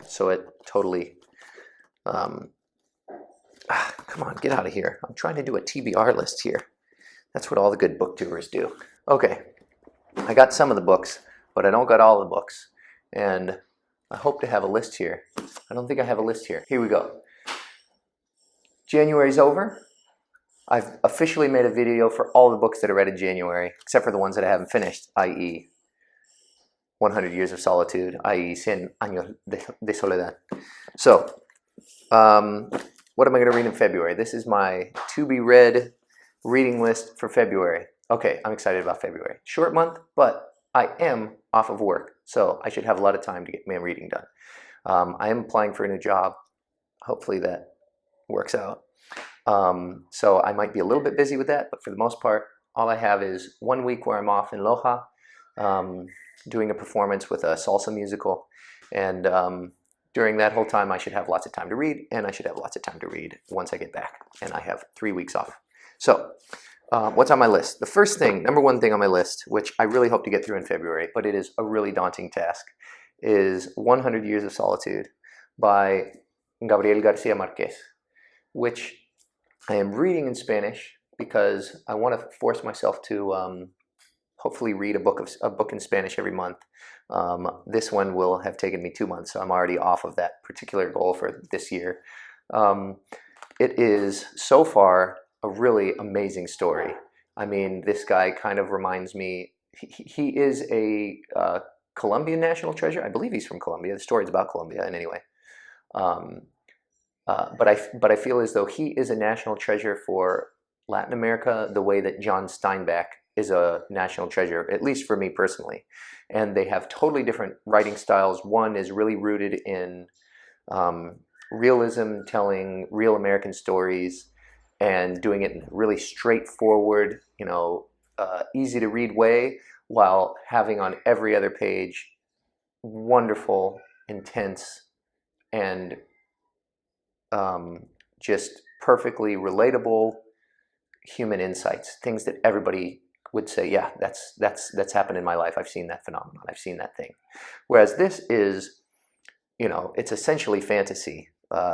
So it totally, come on, get out of here. I'm trying to do a TBR list here. That's what all the good booktubers do. Okay, I got some of the books, but I don't got all the books. And I hope to have a list here. I don't think I have a list here. Here we go. January's over. I've officially made a video for all the books that I read in January, except for the ones that I haven't finished, i.e. 100 Years of Solitude, i.e. 100 Años de Soledad. So, what am I going to read in February? This is my to-be-read reading list for February. Okay, I'm excited about February. Short month, but I am off of work, so I should have a lot of time to get my reading done. I am applying for a new job. Hopefully that works out. So I might be a little bit busy with that, but for the most part, all I have is 1 week where I'm off in Loja, doing a performance with a salsa musical. And during that whole time, I should have lots of time to read, and I should have lots of time to read once I get back. And I have 3 weeks off. So what's on my list? The first thing, number one thing on my list, which I really hope to get through in February, but it is a really daunting task, is 100 Years of Solitude by Gabriel Garcia Marquez, which I am reading in Spanish because I want to force myself to hopefully read a book in Spanish every month. This one will have taken me 2 months, so I'm already off of that particular goal for this year. It is so far a really amazing story. I mean, this guy kind of reminds me, he is a Colombian national treasure. I believe he's from Colombia. The story's about Colombia in any way. But I feel as though he is a national treasure for Latin America the way that John Steinbeck is a national treasure, at least for me personally. And they have totally different writing styles. One is really rooted in realism, telling real American stories and doing it in a really straightforward, easy to read way, while having on every other page wonderful, intense, and just perfectly relatable human insights, things that everybody would say, yeah, that's happened in my life. I've seen that phenomenon. I've seen that thing. Whereas this is, it's essentially fantasy.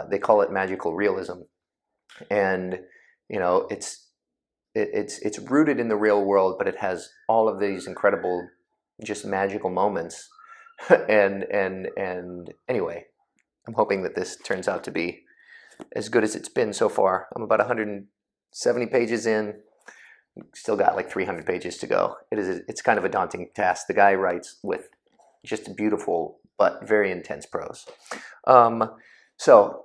They call it magical realism, and it's rooted in the real world, but it has all of these incredible, just magical moments. and anyway, I'm hoping that this turns out to be as good as it's been so far. I'm about 170 pages in. Still got like 300 pages to go. It's kind of a daunting task. The guy writes with just beautiful but very intense prose. So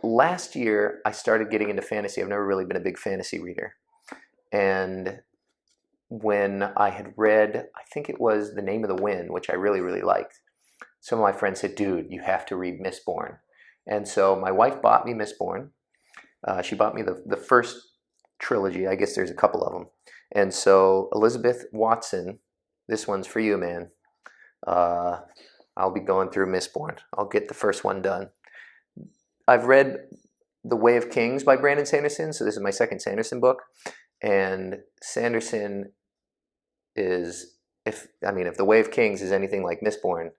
last year I started getting into fantasy. I've never really been a big fantasy reader. And when I had read, I think it was The Name of the Wind, which I really, really liked, some of my friends said, dude, you have to read Mistborn. And so my wife bought me Mistborn. She bought me the first trilogy. I guess there's a couple of them. And so Elizabeth Watson, this one's for you, man. I'll be going through Mistborn. I'll get the first one done. I've read The Way of Kings by Brandon Sanderson. So this is my second Sanderson book. And Sanderson is, if The Way of Kings is anything like Mistborn,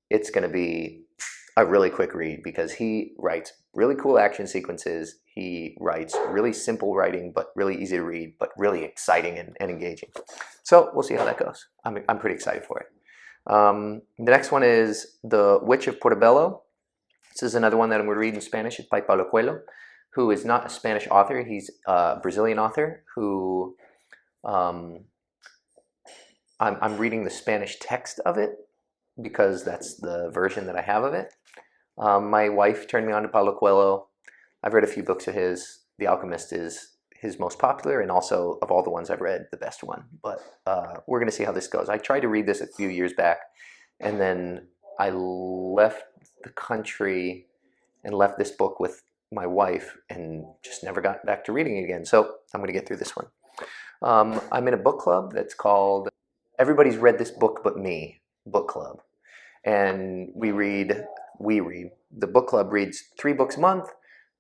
it's going to be a really quick read because he writes really cool action sequences. He writes really simple writing, but really easy to read, but really exciting and engaging. So we'll see how that goes. I'm pretty excited for it. The next one is The Witch of Portobello. This is another one that I'm going to read in Spanish. It's by Paulo Coelho, who is not a Spanish author. He's a Brazilian author who I'm reading the Spanish text of it because that's the version that I have of it. My wife turned me on to Paulo Coelho. I've read a few books of his. The Alchemist is his most popular, and also of all the ones I've read, the best one. But we're going to see how this goes. I tried to read this a few years back, and then I left the country and left this book with my wife and just never got back to reading again. So I'm going to get through this one. I'm in a book club that's called Everybody's Read This Book But Me book club. And we read, the book club reads 3 books a month,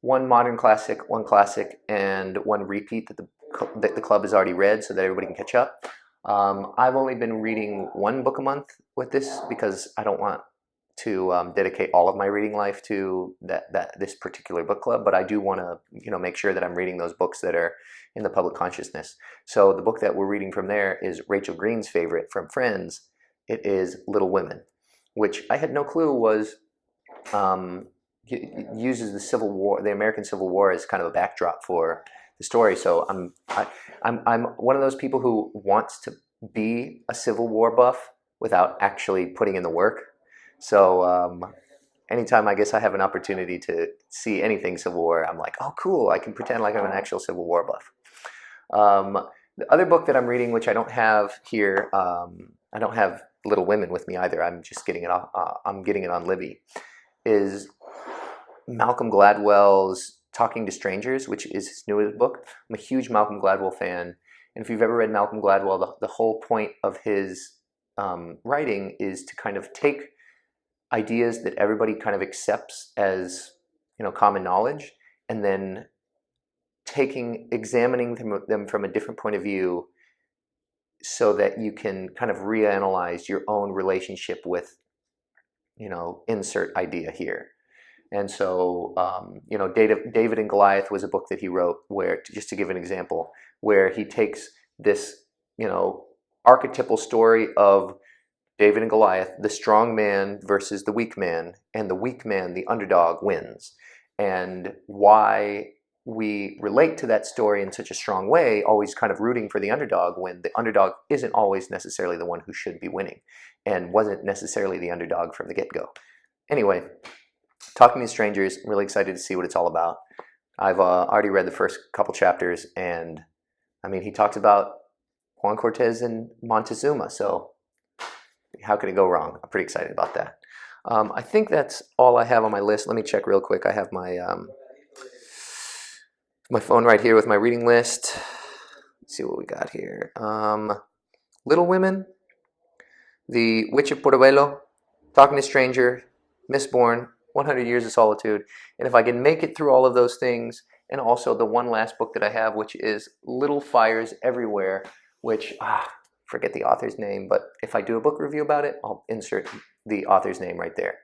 1 modern classic, 1 classic, and 1 repeat that the club has already read so that everybody can catch up. I've only been reading 1 book a month with this because I don't want dedicate all of my reading life to this particular book club, but I do want to make sure that I'm reading those books that are in the public consciousness. So the book that we're reading from there is Rachel Green's favorite from Friends. It is Little Women, which I had no clue was uses the Civil War, the American Civil War, as kind of a backdrop for the story. So I'm one of those people who wants to be a Civil War buff without actually putting in the work. So anytime I guess I have an opportunity to see anything Civil War, I'm like, oh, cool! I can pretend like I'm an actual Civil War buff. The other book that I'm reading, which I don't have here, I don't have Little Women with me either. I'm just getting it. I'm getting it on Libby. Is Malcolm Gladwell's Talking to Strangers, which is his newest book. I'm a huge Malcolm Gladwell fan, and if you've ever read Malcolm Gladwell, the whole point of his writing is to kind of take ideas that everybody kind of accepts as common knowledge, and then examining them from a different point of view, so that you can kind of reanalyze your own relationship with insert idea here. And so David and Goliath was a book that he wrote where, just to give an example, where he takes this archetypal story of David and Goliath, the strong man versus the weak man, and the weak man, the underdog, wins. And why we relate to that story in such a strong way, always kind of rooting for the underdog, when the underdog isn't always necessarily the one who should be winning, and wasn't necessarily the underdog from the get-go. Anyway, Talking to Strangers, I'm really excited to see what it's all about. I've already read the first couple chapters, and I mean, he talks about Juan Cortez and Montezuma, so how could it go wrong? I'm pretty excited about that. I think that's all I have on my list. Let me check real quick. I have my my phone right here with my reading list. Let's see what we got here. Little Women, The Witch of Portobello, Talking to Stranger, Mistborn, 100 Years of Solitude. And if I can make it through all of those things, and also the one last book that I have, which is Little Fires Everywhere, which, forget the author's name, but if I do a book review about it, I'll insert the author's name right there.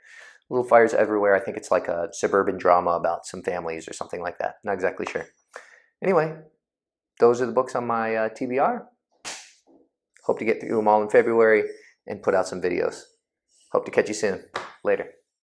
Little Fires Everywhere, I think it's like a suburban drama about some families or something like that. Not exactly sure. Anyway, those are the books on my TBR. Hope to get through them all in February and put out some videos. Hope to catch you soon. Later.